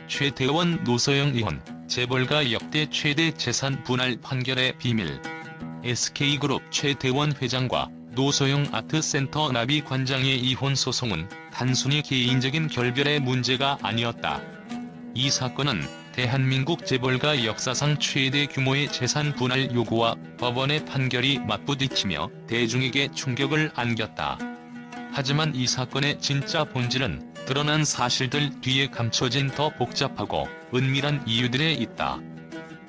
최태원 노소영 이혼, 재벌가 역대 최대 재산 분할 판결의 비밀. SK그룹 최태원 회장과 노소영 아트센터 나비 관장의 이혼 소송은 단순히 개인적인 결별의 문제가 아니었다. 이 사건은 대한민국 재벌가 역사상 최대 규모의 재산 분할 요구와 법원의 판결이 맞부딪히며 대중에게 충격을 안겼다. 하지만 이 사건의 진짜 본질은 드러난 사실들 뒤에 감춰진 더 복잡하고 은밀한 이유들에 있다.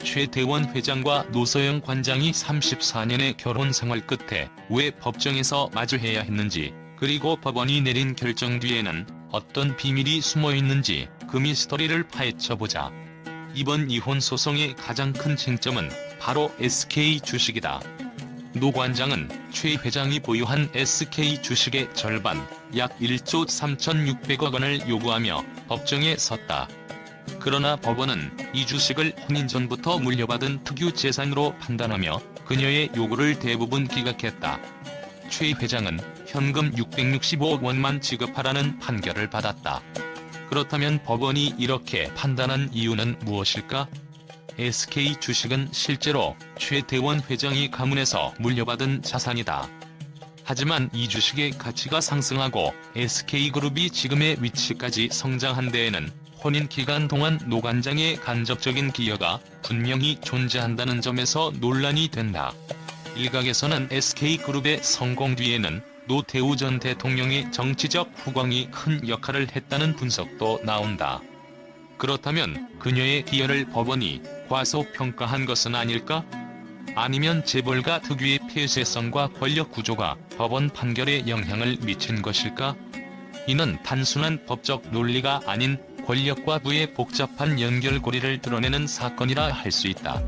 최태원 회장과 노소영 관장이 34년의 결혼 생활 끝에 왜 법정에서 마주해야 했는지, 그리고 법원이 내린 결정 뒤에는 어떤 비밀이 숨어 있는지 그 미스터리를 파헤쳐보자. 이번 이혼 소송의 가장 큰 쟁점은 바로 SK 주식이다. 노 관장은 최 회장이 보유한 SK 주식의 절반, 약 1조 3,600억 원을 요구하며 법정에 섰다. 그러나 법원은 이 주식을 혼인 전부터 물려받은 특유 재산으로 판단하며 그녀의 요구를 대부분 기각했다. 최 회장은 현금 665억 원만 지급하라는 판결을 받았다. 그렇다면 법원이 이렇게 판단한 이유는 무엇일까? SK 주식은 실제로 최태원 회장이 가문에서 물려받은 자산이다. 하지만 이 주식의 가치가 상승하고 SK그룹이 지금의 위치까지 성장한 데에는 혼인 기간 동안 노 관장의 간접적인 기여가 분명히 존재한다는 점에서 논란이 된다. 일각에서는 SK그룹의 성공 뒤에는 노태우 전 대통령의 정치적 후광이 큰 역할을 했다는 분석도 나온다. 그렇다면 그녀의 기여를 법원이 과소평가한 것은 아닐까? 아니면 재벌가 특유의 폐쇄성과 권력 구조가 법원 판결에 영향을 미친 것일까? 이는 단순한 법적 논리가 아닌 권력과 부의 복잡한 연결고리를 드러내는 사건이라 할 수 있다.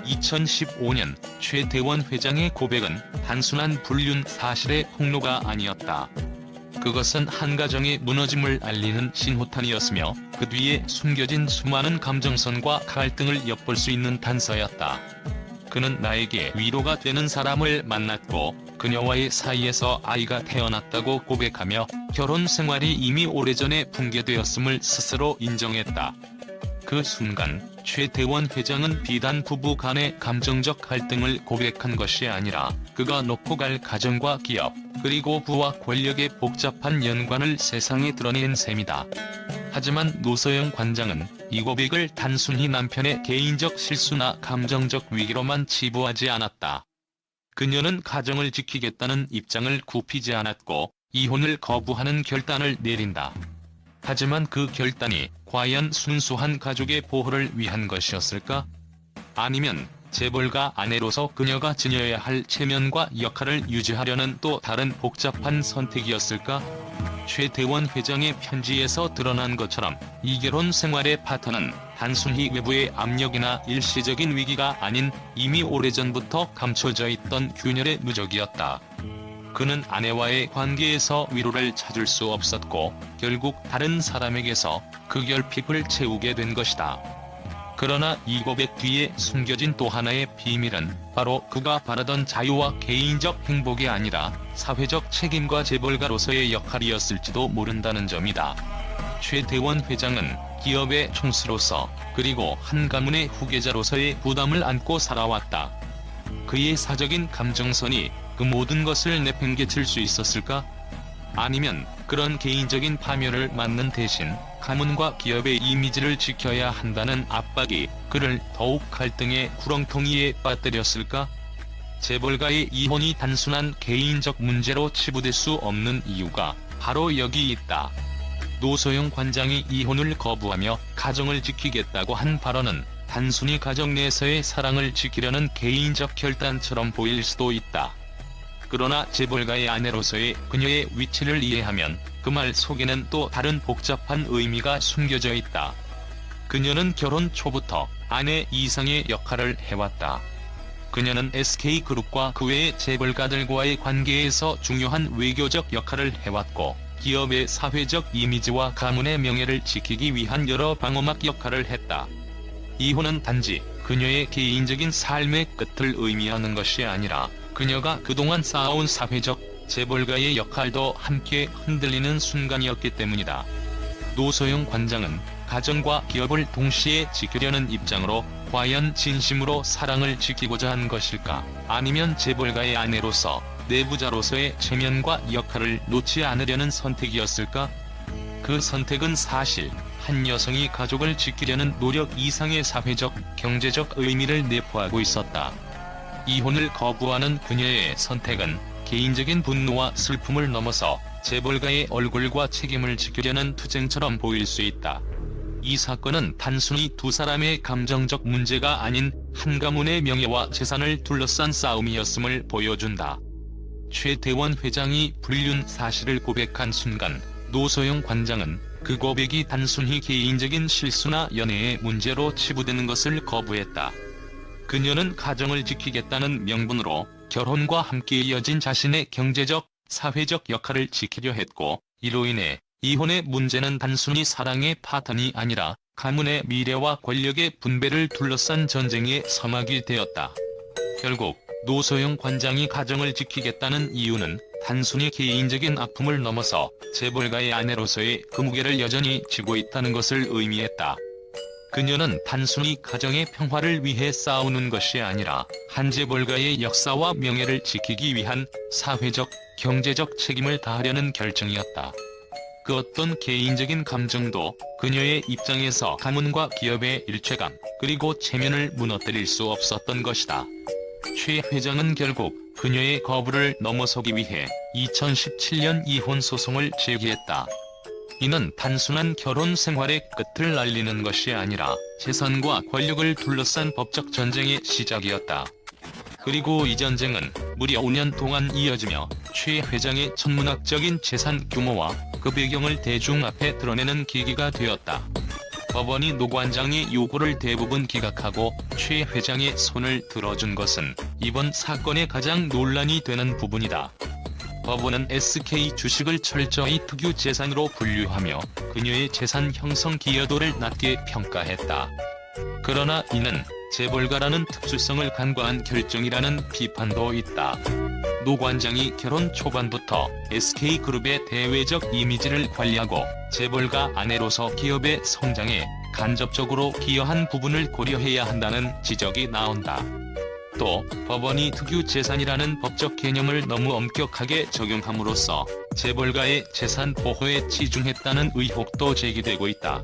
2015년 최태원 회장의 고백은 단순한 불륜 사실의 폭로가 아니었다. 그것은 한 가정의 무너짐을 알리는 신호탄이었으며 그 뒤에 숨겨진 수많은 감정선과 갈등을 엿볼 수 있는 단서였다. 그는 나에게 위로가 되는 사람을 만났고 그녀와의 사이에서 아이가 태어났다고 고백하며 결혼 생활이 이미 오래전에 붕괴되었음을 스스로 인정했다. 그 순간 최태원 회장은 비단 부부 간의 감정적 갈등을 고백한 것이 아니라 그가 놓고 갈 가정과 기업, 그리고 부와 권력의 복잡한 연관을 세상에 드러낸 셈이다. 하지만 노소영 관장은 이 고백을 단순히 남편의 개인적 실수나 감정적 위기로만 치부하지 않았다. 그녀는 가정을 지키겠다는 입장을 굽히지 않았고 이혼을 거부하는 결단을 내린다. 하지만 그 결단이 과연 순수한 가족의 보호를 위한 것이었을까? 아니면 재벌가 아내로서 그녀가 지녀야 할 체면과 역할을 유지하려는 또 다른 복잡한 선택이었을까? 최태원 회장의 편지에서 드러난 것처럼 이 결혼 생활의 파트는 단순히 외부의 압력이나 일시적인 위기가 아닌 이미 오래전부터 감춰져 있던 균열의 누적이었다. 그는 아내와의 관계에서 위로를 찾을 수 없었고 결국 다른 사람에게서 그 결핍을 채우게 된 것이다. 그러나 이 고백 뒤에 숨겨진 또 하나의 비밀은 바로 그가 바라던 자유와 개인적 행복이 아니라 사회적 책임과 재벌가로서의 역할이었을지도 모른다는 점이다. 최태원 회장은 기업의 총수로서 그리고 한 가문의 후계자로서의 부담을 안고 살아왔다. 그의 사적인 감정선이 그 모든 것을 내팽개칠 수 있었을까? 아니면 그런 개인적인 파멸을 막는 대신 가문과 기업의 이미지를 지켜야 한다는 압박이 그를 더욱 갈등의 구렁텅이에 빠뜨렸을까? 재벌가의 이혼이 단순한 개인적 문제로 치부될 수 없는 이유가 바로 여기 있다. 노소영 관장이 이혼을 거부하며 가정을 지키겠다고 한 발언은 단순히 가정 내에서의 사랑을 지키려는 개인적 결단처럼 보일 수도 있다. 그러나 재벌가의 아내로서의 그녀의 위치를 이해하면 그 말 속에는 또 다른 복잡한 의미가 숨겨져 있다. 그녀는 결혼 초부터 아내 이상의 역할을 해왔다. 그녀는 SK그룹과 그 외의 재벌가들과의 관계에서 중요한 외교적 역할을 해왔고 기업의 사회적 이미지와 가문의 명예를 지키기 위한 여러 방어막 역할을 했다. 이혼은 단지 그녀의 개인적인 삶의 끝을 의미하는 것이 아니라 그녀가 그동안 쌓아온 사회적, 재벌가의 역할도 함께 흔들리는 순간이었기 때문이다. 노소영 관장은 가정과 기업을 동시에 지키려는 입장으로 과연 진심으로 사랑을 지키고자 한 것일까? 아니면 재벌가의 아내로서 내부자로서의 체면과 역할을 놓지 않으려는 선택이었을까? 그 선택은 사실 한 여성이 가족을 지키려는 노력 이상의 사회적, 경제적 의미를 내포하고 있었다. 이혼을 거부하는 그녀의 선택은 개인적인 분노와 슬픔을 넘어서 재벌가의 얼굴과 책임을 지키려는 투쟁처럼 보일 수 있다. 이 사건은 단순히 두 사람의 감정적 문제가 아닌 한 가문의 명예와 재산을 둘러싼 싸움이었음을 보여준다. 최대원 회장이 불륜 사실을 고백한 순간 노소영 관장은 그 고백이 단순히 개인적인 실수나 연애의 문제로 치부되는 것을 거부했다. 그녀는 가정을 지키겠다는 명분으로 결혼과 함께 이어진 자신의 경제적, 사회적 역할을 지키려 했고, 이로 인해 이혼의 문제는 단순히 사랑의 파탄이 아니라 가문의 미래와 권력의 분배를 둘러싼 전쟁의 서막이 되었다. 결국 노소영 관장이 가정을 지키겠다는 이유는 단순히 개인적인 아픔을 넘어서 재벌가의 아내로서의 그 무게를 여전히 지고 있다는 것을 의미했다. 그녀는 단순히 가정의 평화를 위해 싸우는 것이 아니라 한 재벌가의 역사와 명예를 지키기 위한 사회적, 경제적 책임을 다하려는 결정이었다. 그 어떤 개인적인 감정도 그녀의 입장에서 가문과 기업의 일체감, 그리고 체면을 무너뜨릴 수 없었던 것이다. 최 회장은 결국 그녀의 거부를 넘어서기 위해 2017년 이혼 소송을 제기했다. 이는 단순한 결혼 생활의 끝을 알리는 것이 아니라 재산과 권력을 둘러싼 법적 전쟁의 시작이었다. 그리고 이 전쟁은 무려 5년 동안 이어지며 최 회장의 천문학적인 재산 규모와 그 배경을 대중 앞에 드러내는 계기가 되었다. 법원이 노 관장의 요구를 대부분 기각하고 최 회장의 손을 들어준 것은 이번 사건의 가장 논란이 되는 부분이다. 법원은 SK 주식을 철저히 특유 재산으로 분류하며 그녀의 재산 형성 기여도를 낮게 평가했다. 그러나 이는 재벌가라는 특수성을 간과한 결정이라는 비판도 있다. 노 관장이 결혼 초반부터 SK그룹의 대외적 이미지를 관리하고 재벌가 아내로서 기업의 성장에 간접적으로 기여한 부분을 고려해야 한다는 지적이 나온다. 또 법원이 특유 재산이라는 법적 개념을 너무 엄격하게 적용함으로써 재벌가의 재산 보호에 치중했다는 의혹도 제기되고 있다.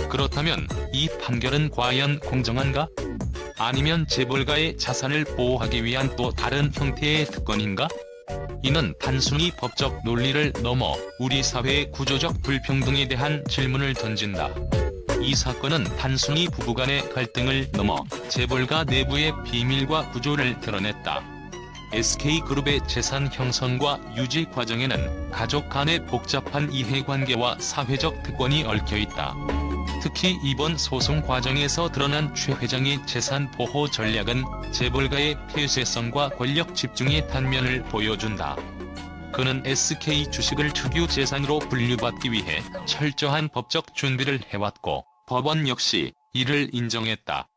그렇다면 이 판결은 과연 공정한가? 아니면 재벌가의 자산을 보호하기 위한 또 다른 형태의 특권인가? 이는 단순히 법적 논리를 넘어 우리 사회의 구조적 불평등에 대한 질문을 던진다. 이 사건은 단순히 부부간의 갈등을 넘어 재벌가 내부의 비밀과 구조를 드러냈다. SK그룹의 재산 형성과 유지 과정에는 가족 간의 복잡한 이해관계와 사회적 특권이 얽혀있다. 특히 이번 소송 과정에서 드러난 최 회장의 재산 보호 전략은 재벌가의 폐쇄성과 권력 집중의 단면을 보여준다. 그는 SK 주식을 특유 재산으로 분류받기 위해 철저한 법적 준비를 해왔고 법원 역시 이를 인정했다.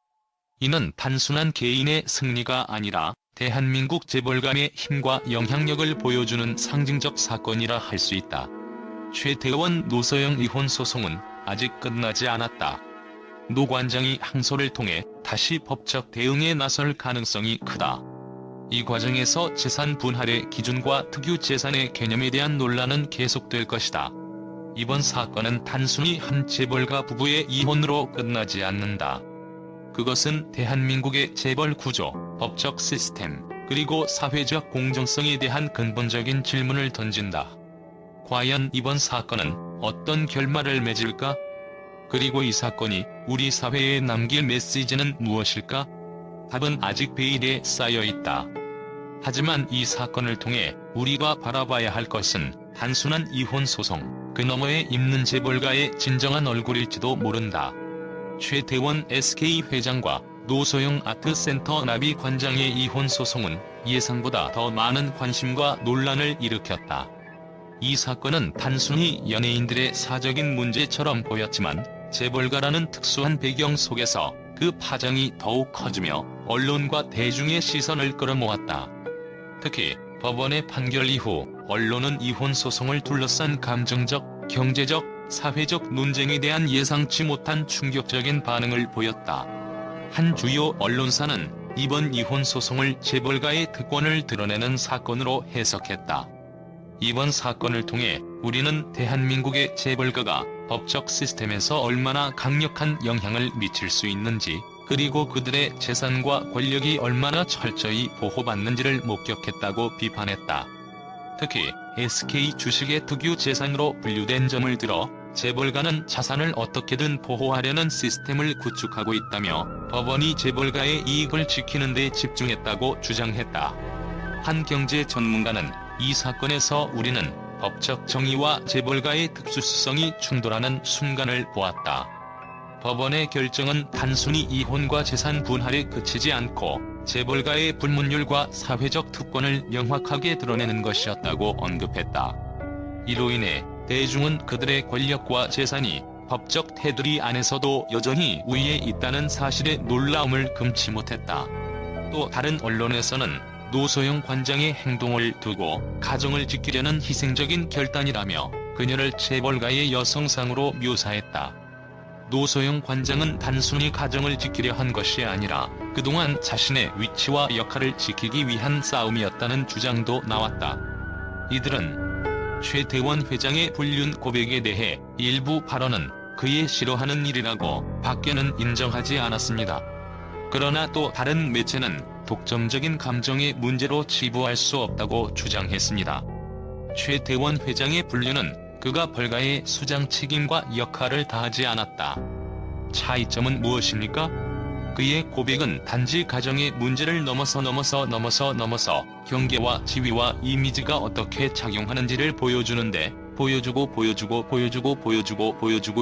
이는 단순한 개인의 승리가 아니라 대한민국 재벌가의 힘과 영향력을 보여주는 상징적 사건이라 할 수 있다. 최대원 노소영 이혼 소송은 아직 끝나지 않았다. 노 관장이 항소를 통해 다시 법적 대응에 나설 가능성이 크다. 이 과정에서 재산 분할의 기준과 특유 재산의 개념에 대한 논란은 계속될 것이다. 이번 사건은 단순히 한 재벌가 부부의 이혼으로 끝나지 않는다. 그것은 대한민국의 재벌 구조, 법적 시스템, 그리고 사회적 공정성에 대한 근본적인 질문을 던진다. 과연 이번 사건은 어떤 결말을 맺을까? 그리고 이 사건이 우리 사회에 남길 메시지는 무엇일까? 답은 아직 베일에 쌓여 있다. 하지만 이 사건을 통해 우리가 바라봐야 할 것은 단순한 이혼 소송, 그 너머에 있는 재벌가의 진정한 얼굴일지도 모른다. 최대원 SK 회장과 노소영 아트센터 나비 관장의 이혼 소송은 예상보다 더 많은 관심과 논란을 일으켰다. 이 사건은 단순히 연예인들의 사적인 문제처럼 보였지만 재벌가라는 특수한 배경 속에서 그 파장이 더욱 커지며 언론과 대중의 시선을 끌어모았다. 특히 법원의 판결 이후 언론은 이혼 소송을 둘러싼 감정적, 경제적, 사회적 논쟁에 대한 예상치 못한 충격적인 반응을 보였다. 한 주요 언론사는 이번 이혼 소송을 재벌가의 특권을 드러내는 사건으로 해석했다. 이번 사건을 통해 우리는 대한민국의 재벌가가 법적 시스템에서 얼마나 강력한 영향을 미칠 수 있는지, 그리고 그들의 재산과 권력이 얼마나 철저히 보호받는지를 목격했다고 비판했다. 특히 SK 주식의 특유 재산으로 분류된 점을 들어 재벌가는 자산을 어떻게든 보호하려는 시스템을 구축하고 있다며 법원이 재벌가의 이익을 지키는 데 집중했다고 주장했다. 한 경제 전문가는 이 사건에서 우리는 법적 정의와 재벌가의 특수성이 충돌하는 순간을 보았다. 법원의 결정은 단순히 이혼과 재산 분할에 그치지 않고 재벌가의 불문율과 사회적 특권을 명확하게 드러내는 것이었다고 언급했다. 이로 인해 대중은 그들의 권력과 재산이 법적 테두리 안에서도 여전히 우위에 있다는 사실에 놀라움을 금치 못했다. 또 다른 언론에서는 노소영 관장의 행동을 두고 가정을 지키려는 희생적인 결단이라며 그녀를 재벌가의 여성상으로 묘사했다. 노소영 관장은 단순히 가정을 지키려 한 것이 아니라 그동안 자신의 위치와 역할을 지키기 위한 싸움이었다는 주장도 나왔다. 이들은 최대원 회장의 불륜 고백에 대해 일부 발언은 그의 싫어하는 일이라고 밖에는 인정하지 않았습니다. 그러나 또 다른 매체는 독점적인 감정의 문제로 치부할 수 없다고 주장했습니다. 최대원 회장의 불륜은 그가 벌가의 수장 책임과 역할을 다하지 않았다. 차이점은 무엇입니까? 그의 고백은 단지 가정의 문제를 넘어서 경계와 지위와 이미지가 어떻게 작용하는지를 보여주는데 보여주고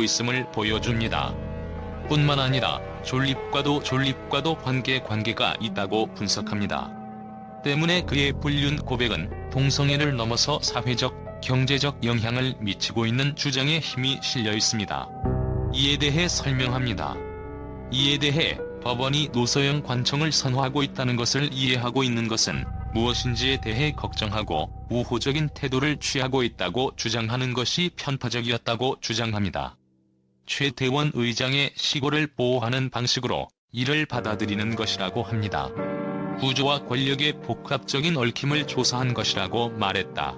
있음을 보여줍니다. 뿐만 아니라 존립과도 관계가 있다고 분석합니다. 때문에 그의 불륜 고백은 동성애를 넘어서 사회적, 경제적 영향을 미치고 있는 주장에 힘이 실려 있습니다. 이에 대해 설명합니다. 이에 대해 법원이 노소영 관청을 선호하고 있다는 것을 이해하고 있는 것은 무엇인지에 대해 걱정하고 우호적인 태도를 취하고 있다고 주장하는 것이 편파적이었다고 주장합니다. 최대원 의장의 시골을 보호하는 방식으로 이를 받아들이는 것이라고 합니다. 구조와 권력의 복합적인 얽힘을 조사한 것이라고 말했다.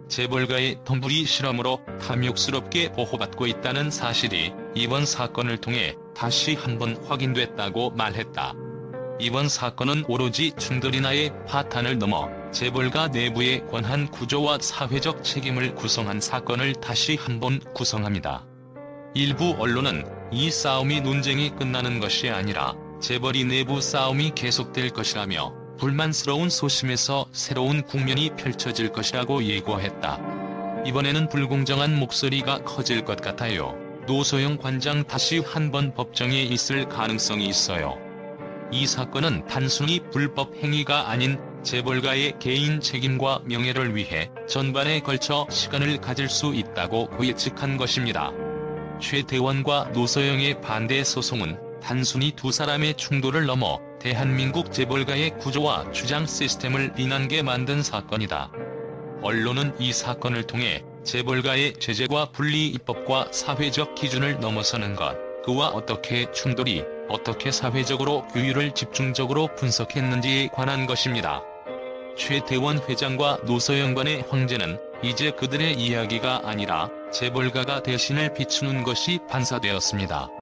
재벌가의 덤블이 실험으로 탐욕스럽게 보호받고 있다는 사실이 이번 사건을 통해 다시 한번 확인됐다고 말했다. 이번 사건은 오로지 충돌이나의 파탄을 넘어 재벌가 내부의 권한 구조와 사회적 책임을 구성한 사건을 다시 한번 구성합니다. 일부 언론은 이 싸움이 논쟁이 끝나는 것이 아니라 재벌이 내부 싸움이 계속될 것이라며 불만스러운 소심에서 새로운 국면이 펼쳐질 것이라고 예고했다. 이번에는 불공정한 목소리가 커질 것 같아요. 노소영 관장 다시 한번 법정에 있을 가능성이 있어요. 이 사건은 단순히 불법 행위가 아닌 재벌가의 개인 책임과 명예를 위해 전반에 걸쳐 시간을 가질 수 있다고 예측한 것입니다. 최대원과 노소영의 반대 소송은 단순히 두 사람의 충돌을 넘어 대한민국 재벌가의 구조와 주장 시스템을 비난게 만든 사건이다. 언론은 이 사건을 통해 재벌가의 제재과 분리 입법과 사회적 기준을 넘어서는 것, 그와 어떻게 충돌이 어떻게 사회적으로 규율을 집중적으로 분석했는지에 관한 것입니다. 최대원 회장과 노소영 간의 황제는 이제 그들의 이야기가 아니라 재벌가가 대신을 비추는 것이 판사되었습니다.